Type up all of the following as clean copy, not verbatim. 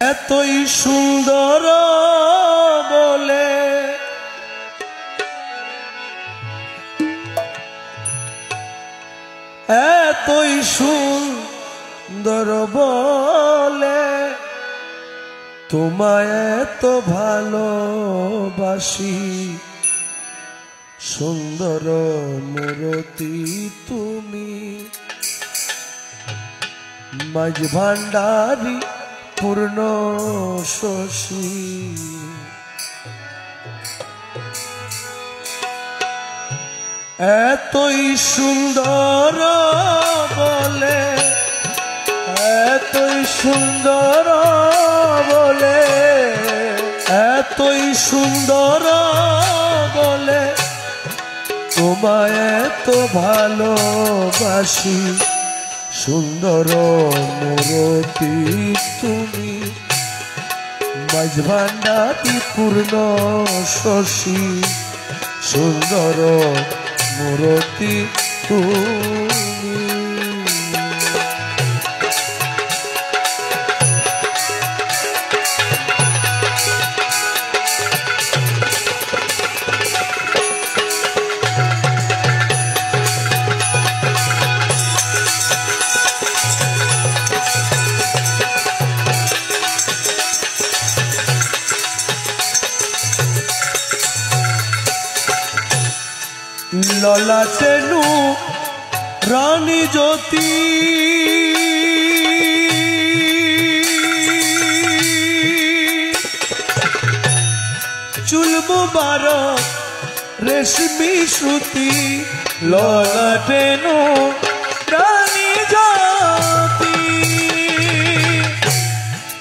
এতই সুন্দর বলে এতই সুন্দর বলে তোমায় এত ভালোবাসি সুন্দর মূরতি তুমি মাঝ ভান্ডারী পূর্ণ শশী এতই সুন্দর বলে এতই সুন্দর বলে এতই সুন্দর বলে তোমায় এত ভালোবাসি সুন্দর মূরতি তুমি মাঝ ভান্ডারী পূর্ণ শশী সুন্দর মূরতি তুমি ললাটেনু রানী জ্যোতি চুল মুবারক রেশমি শ্রুতি ললাটেনু রানী জ্যোতি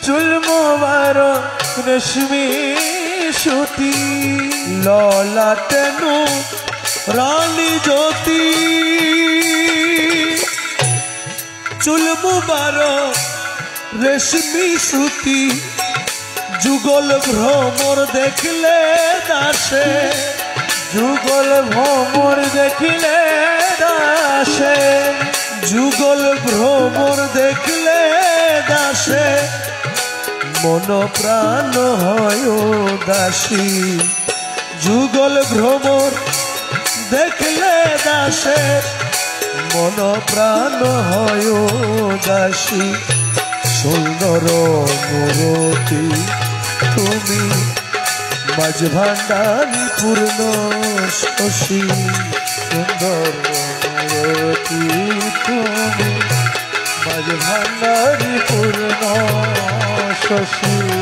চুল মুবারক রেশমি শ্রুতি ললাটেনু রানী জ্যোতি চুল মুবারক রেশমি শ্রুতি যুগল ভ্রমর দেখলে দাসে যুগল ভ্রমর দেখলে দাসে যুগল ভ্রমর দেখলে দাসে মন প্রাণ হয় দাসী যুগল ভ্রমর দেখলে দাসে মন প্রাণ হয় দাসী সুন্দর মূরতি তুমি মাঝ ভান্ডারী পূর্ণ শশী সুন্দর মূরতি তুমি মাঝ ভান্ডারী পূর্ণ শশী